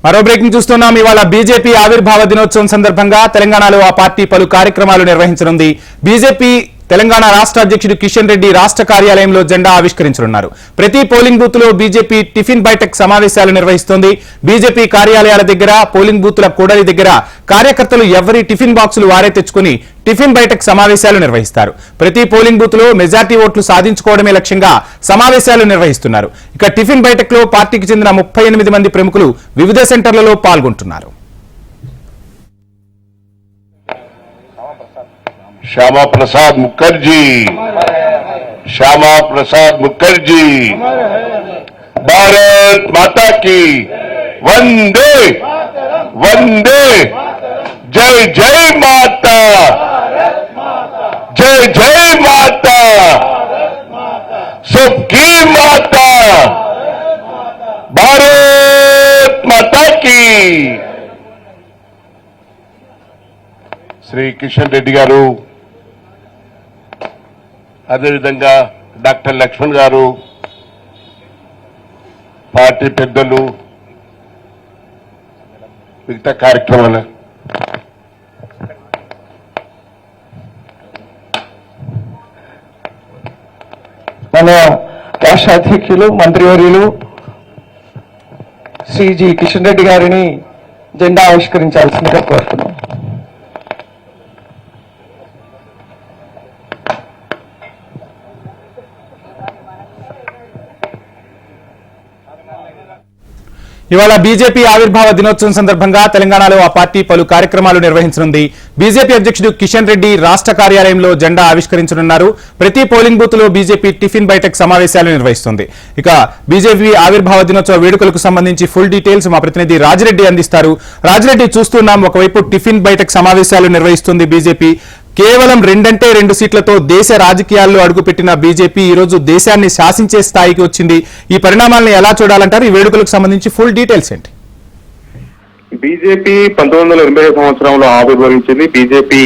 మరో బ్రేకింగ్ చూస్తున్నాం. ఇవాళ బీజేపీ ఆవిర్భావ దినోత్సవం సందర్భంగా తెలంగాణలో ఆ పార్టీ పలు కార్యక్రమాలు నిర్వహించనుంది. బీజేపీ తెలంగాణ రాష్ట్ర అధ్యక్షుడు కిషన్ రెడ్డి రాష్ట్ర కార్యాలయంలో జెండా ఆవిష్కరించనున్నారు. ప్రతి పోలింగ్ బూత్ లో బీజేపీ టిఫిన్ బైఠక్ సమావేశాలు నిర్వహిస్తోంది. బీజేపీ కార్యాలయాల దగ్గర, పోలింగ్ బూత్ల కూడలి దగ్గర కార్యకర్తలు ఎవరి టిఫిన్ బాక్సులు వారే తెచ్చుకుని టిఫిన్ బైఠక్ సమావేశాలు నిర్వహిస్తారు. ప్రతి పోలింగ్ బూత్ లో మెజార్టీ ఓట్లు సాధించుకోవడమే లక్ష్యంగా సమావేశాలు నిర్వహిస్తున్నారు. ఇక టిఫిన్ బైఠక్ లో పార్టీకి చెందిన 38 మంది ప్రముఖులు వివిధ సెంటర్లలో పాల్గొంటున్నారు. श्यामा प्रसाद मुखर्जी, श्यामा प्रसाद मुखर्जी, भारत माता की वंदे वंदे, जय जय माता, जय जय माता, सबकी माता, भारत माता की. श्री किशन रेड्डी गारू, అదేవిధంగా డాక్టర్ లక్ష్మణ్ గారు, పార్టీ పెద్దలు, మిగతా కార్యక్రమాలు మన రాష్ట్ర అధ్యక్షులు మంత్రివర్యులు శ్రీ జి కిషన్ రెడ్డి గారిని జెండా ఆవిష్కరించాల్సిందిగా కోరుతున్నాం. ఇవాళ బీజేపీ ఆవిర్భావ దినోత్సవం సందర్భంగా తెలంగాణలో ఆ పార్టీ పలు కార్యక్రమాలు నిర్వహించనుంది. బీజేపీ అధ్యక్షుడు కిషన్ రెడ్డి రాష్ట్ర కార్యాలయంలో జెండా ఆవిష్కరించనున్నారు. ప్రతి పోలింగ్ బూత్ లో బీజేపీ టిఫిన్ బైఠక్ సమావేశాలు నిర్వహిస్తుంది. ఇక బీజేపీ ఆవిర్భావ దినోత్సవ వేడుకలకు సంబంధించి ఫుల్ డీటెయిల్స్ మా ప్రతినిధి రాజిరెడ్డి అందిస్తారు. రాజిరెడ్డి, చూస్తున్నాం ఒకవైపు టిఫిన్ బైఠక్ సమావేశాలు నిర్వహిస్తుంది బీజేపీ. కేవలం 2 సీట్లతో దేశ రాజకీయాల్లో అడుగుపెట్టిన బీజేపీ ఈ రోజు దేశాన్ని శాసించే స్థాయికి వచ్చింది. ఈ పరిణామాలను ఎలా చూడాలంటారు? ఈ వేడుకలకు సంబంధించి ఫుల్ డీటెయిల్స్ ఏంటి? బీజేపీ 1980 సంవత్సరంలో ఆవిర్భవించింది. బీజేపీ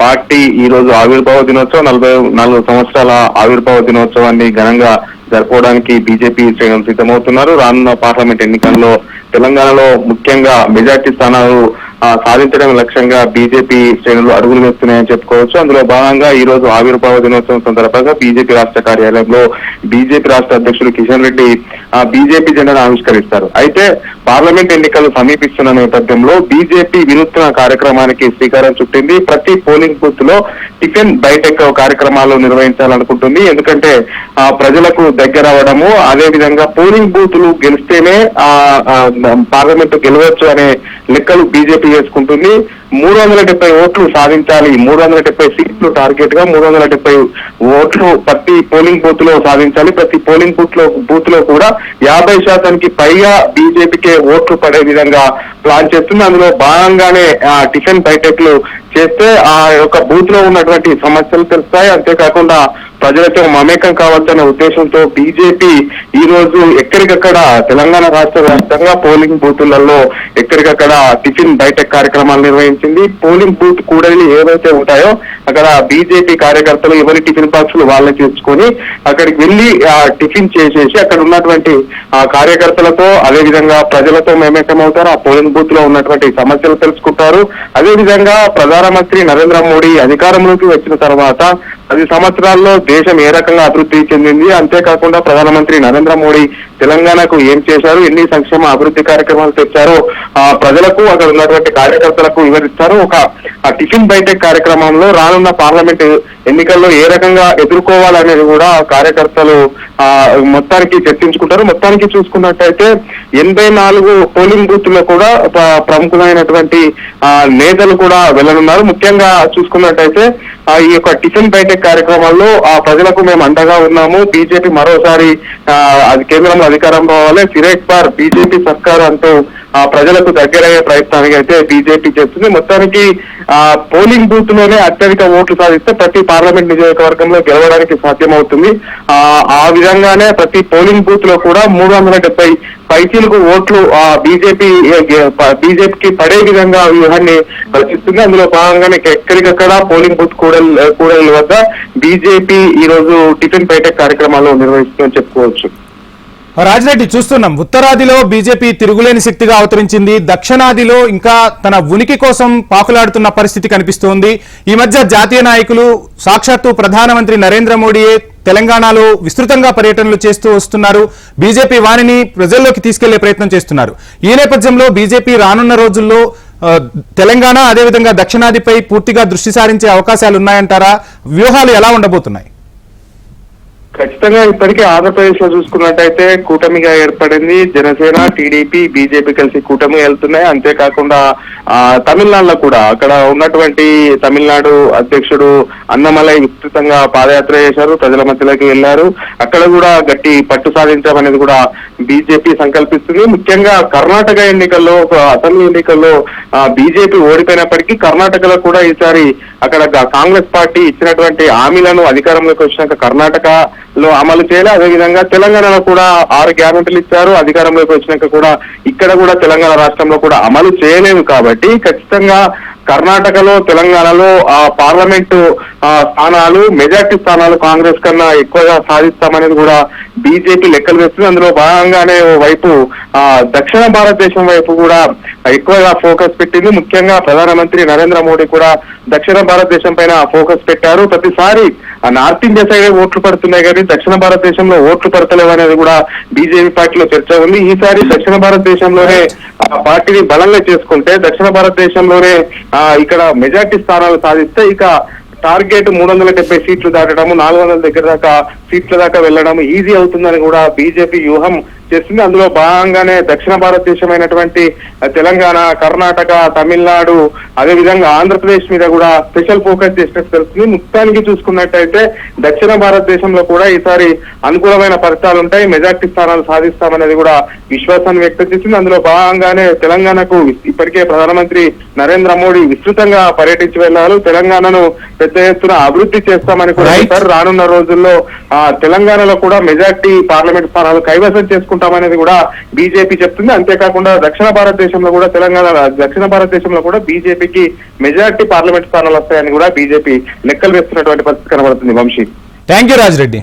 పార్టీ ఈ రోజు ఆవిర్భావ దినోత్సవం, 44 సంవత్సరాల ఆవిర్భావ దినోత్సవాన్ని ఘనంగా జరుపుకోవడానికి బీజేపీ శ్రేణులు సిద్ధమవుతున్నారు. రానున్న పార్లమెంట్ ఎన్నికల్లో తెలంగాణలో ముఖ్యంగా మెజార్టీ స్థానాలు సాధించడం లక్ష్యంగా బీజేపీ శ్రేణులు అడుగులు వేస్తున్నాయని చెప్పుకోవచ్చు. అందులో భాగంగా ఈ రోజు ఆవిర్భావ దినోత్సవం సందర్భంగా బీజేపీ రాష్ట్ర కార్యాలయంలో బీజేపీ రాష్ట్ర అధ్యక్షుడు కిషన్ రెడ్డి బీజేపీ జెండాను ఆవిష్కరిస్తారు. అయితే పార్లమెంట్ ఎన్నికలు సమీపిస్తున్న నేపథ్యంలో బీజేపీ వినూత్న కార్యక్రమానికి శ్రీకారం చుట్టింది. ప్రతి పోలింగ్ బూత్ లో టిఫిన్ బైఠక్ కార్యక్రమాలు నిర్వహించాలనుకుంటుంది. ఎందుకంటే ప్రజలకు దగ్గర అవడము, అదే విధంగా పోలింగ్ బూత్లు గెలిస్తేనే పార్లమెంట్ గెలవచ్చు అనే లెక్కలు బీజేపీ చేసుకుంటుంది. 370 ఓట్లు సాధించాలి, 370 సీట్లు టార్గెట్ గా 370 ఓట్లు ప్రతి పోలింగ్ బూత్ లో సాధించాలి. ప్రతి పోలింగ్ బూత్ లో కూడా 50% పైగా బీజేపీకే ఓట్లు పడే విధంగా ప్లాన్ చేస్తుంది. అందులో భాగంగానే టిఫిన్ బైఠక్లు చేస్తే ఆ యొక్క బూత్ లో ఉన్నటువంటి సమస్యలు తెలుస్తాయి. అంతేకాకుండా ప్రజలతో మమేకం కావచ్చనే ఉద్దేశంతో బీజేపీ ఈ రోజు ఎక్కడికక్కడ తెలంగాణ రాష్ట్ర వ్యాప్తంగా పోలింగ్ బూతులలో ఎక్కడికక్కడ టిఫిన్ బైఠక్ కార్యక్రమాలు నిర్వహించింది. పోలింగ్ బూత్ కూడలి ఏవైతే ఉంటాయో అక్కడ బీజేపీ కార్యకర్తలు ఎవరి టిఫిన్ బాక్సులు వాళ్ళని తెచ్చుకొని అక్కడికి వెళ్లి టిఫిన్ చేసేసి అక్కడ ఉన్నటువంటి కార్యకర్తలతో అదే విధంగా ప్రజలతో మమేకం అవుతారు. ఆ పోలింగ్ బూత్ లో ఉన్నటువంటి సమస్యలు తెలుసుకుంటారు. అదే విధంగా ప్రధానమంత్రి నరేంద్ర మోడీ అధికారంలోకి వచ్చిన తర్వాత 10 సంవత్సరాల్లో దేశం ఏ రకంగా అభివృద్ధి చెందింది, అంతేకాకుండా ప్రధానమంత్రి నరేంద్ర మోడీ తెలంగాణకు ఏం చేశారు, ఎన్ని సంక్షేమ అభివృద్ధి కార్యక్రమాలు తెచ్చారో ప్రజలకు అక్కడ ఉన్నటువంటి కార్యకర్తలకు వివరిస్తారు. ఒక టిఫిన్ బైఠక్ కార్యక్రమంలో రానున్న పార్లమెంట్ ఎన్నికల్లో ఏ రకంగా ఎదుర్కోవాలనేది కూడా కార్యకర్తలు మొత్తానికి చర్చించుకుంటారు. మొత్తానికి చూసుకున్నట్టయితే 84 పోలింగ్ బూత్ లో కూడా ప్రముఖమైనటువంటి నేతలు కూడా వెళ్ళనున్నారు. ముఖ్యంగా చూసుకున్నట్టయితే ఈ యొక్క టిఫిన్ బైఠక్ కార్యక్రమాల్లో ప్రజలకు మేము అండగా ఉన్నాము, బీజేపీ మరోసారి కేంద్రంలో అధికారం రావాలి, ఫిరేక్ బార్ బీజేపీ సర్కారు అంటూ ప్రజలకు దగ్గరయ్యే ప్రయత్నానికి అయితే బీజేపీ చేస్తుంది. మొత్తానికి పోలింగ్ బూత్ లోనే అత్యధిక ఓట్లు సాధిస్తే ప్రతి పార్లమెంట్ నియోజకవర్గంలో గెలవడానికి సాధ్యమవుతుంది. ఆ విధంగానే ప్రతి పోలింగ్ బూత్ లో కూడా 370 పైచీలకు ఓట్లు బీజేపీకి పడే విధంగా వ్యూహాన్ని రచిస్తుంది. అందులో భాగంగానే ఎక్కడికక్కడ పోలింగ్ బూత్ కూడలి వద్ద బీజేపీ ఈ రోజు టిఫిన్ బైఠక్ కార్యక్రమాలు నిర్వహిస్తుందని చెప్పుకోవచ్చు. రాజిరెడ్డి, చూస్తున్నాం ఉత్తరాదిలో బీజేపీ తిరుగులేని శక్తిగా అవతరించింది, దక్షిణాదిలో ఇంకా తన ఉనికి కోసం పాకులాడుతున్న పరిస్థితి కనిపిస్తోంది. ఈ మధ్య జాతీయ నాయకులు సాక్షాత్తు ప్రధానమంత్రి నరేంద్ర మోడీయే తెలంగాణలో విస్తృతంగా పర్యటనలు చేస్తూ వస్తున్నారు. బీజేపీ వాణిని ప్రజల్లోకి తీసుకెళ్లే ప్రయత్నం చేస్తున్నారు. ఈ నేపథ్యంలో బీజేపీ రానున్న రోజుల్లో తెలంగాణ అదేవిధంగా దక్షిణాదిపై పూర్తిగా దృష్టి సారించే అవకాశాలు ఉన్నాయంటారా? వ్యూహాలు ఎలా ఉండబోతున్నాయి? ఖచ్చితంగా ఇప్పటికే ఆంధ్రప్రదేశ్ లో చూసుకున్నట్టయితే కూటమిగా ఏర్పడింది. జనసేన, టీడీపీ, బీజేపీ కలిసి కూటమి వెళ్తున్నాయి. అంతేకాకుండా తమిళనాడులో కూడా అక్కడ ఉన్నటువంటి తమిళనాడు అధ్యక్షుడు అన్నమలై విస్తృతంగా పాదయాత్ర చేశారు, ప్రజల మధ్యలోకి వెళ్లారు. అక్కడ కూడా గట్టి పట్టు సాధించామనేది కూడా బీజేపీ సంకల్పిస్తుంది. ముఖ్యంగా కర్ణాటక ఎన్నికల్లో, అసెంబ్లీ ఎన్నికల్లో బీజేపీ ఓడిపోయినప్పటికీ కర్ణాటకలో కూడా ఈసారి అక్కడ కాంగ్రెస్ పార్టీ ఇచ్చినటువంటి హామీలను అధికారంలోకి వచ్చినాక కర్ణాటకలో అమలు చేయాలి. అదేవిధంగా తెలంగాణలో కూడా 6 గ్యారెంటీలు ఇచ్చారు. అధికారంలోకి వచ్చినాక కూడా ఇక్కడ కూడా తెలంగాణ రాష్ట్రంలో కూడా అమలు చేయలేదు. కాబట్టి ఖచ్చితంగా కర్ణాటకలో, తెలంగాణలో పార్లమెంటు స్థానాలు, మెజార్టీ స్థానాలు కాంగ్రెస్ కన్నా ఎక్కువగా సాధిస్తామనేది కూడా బీజేపీ లెక్కలు వేస్తుంది. అందులో భాగంగానే వైపు దక్షిణ భారతదేశం వైపు కూడా ఎక్కువగా ఫోకస్ పెట్టింది. ముఖ్యంగా ప్రధానమంత్రి నరేంద్ర మోడీ కూడా దక్షిణ భారతదేశం పైన ఫోకస్ పెట్టారు. ప్రతిసారి నార్త్ ఇండియా సైడ్ ఓట్లు పడుతున్నాయి కానీ దక్షిణ భారతదేశంలో ఓట్లు పడతలేవు అనేది కూడా బీజేపీ పార్టీలో చర్చ ఉంది. ఈసారి దక్షిణ భారతదేశంలోనే పార్టీని బలంగా చేసుకుంటే, దక్షిణ భారతదేశంలోనే ఇక్కడ మెజార్టీ స్థానాలు సాధిస్తే ఇక టార్గెట్ 370 సీట్లు దాటడం, 400 దగ్గర దాకా సీట్ల దాకా వెళ్లడం ఈజీ అవుతుందని కూడా బీజేపీ వ్యూహం చేస్తుంది. అందులో భాగంగానే దక్షిణ భారతదేశం అయినటువంటి తెలంగాణ, కర్ణాటక, తమిళనాడు, అదేవిధంగా ఆంధ్రప్రదేశ్ మీద కూడా స్పెషల్ ఫోకస్ చేసినట్టు తెలుస్తుంది. మొత్తానికి చూసుకున్నట్టయితే దక్షిణ భారతదేశంలో కూడా ఈసారి అనుకూలమైన ఫలితాలు ఉంటాయి, మెజార్టీ స్థానాలు సాధిస్తామనేది కూడా విశ్వాసాన్ని వ్యక్తం చేసింది. అందులో భాగంగానే తెలంగాణకు ఇప్పటికే ప్రధానమంత్రి నరేంద్ర మోడీ విస్తృతంగా పర్యటించి వెళ్లారు. తెలంగాణను పెద్ద ఎత్తున అభివృద్ధి చేస్తామని కూడా చెప్పారు. రానున్న రోజుల్లో తెలంగాణలో కూడా మెజార్టీ పార్లమెంట్ స్థానాలు కైవసం చేసుకుంటామనేది కూడా బీజేపీ చెప్తుంది. అంతేకాకుండా దక్షిణ భారతదేశంలో కూడా బీజేపీకి మెజార్టీ పార్లమెంట్ స్థానాలు వస్తాయని కూడా బీజేపీ లెక్కలు వేస్తున్నటువంటి పరిస్థితి కనబడుతుంది. Vamshi, thank you Rajireddy.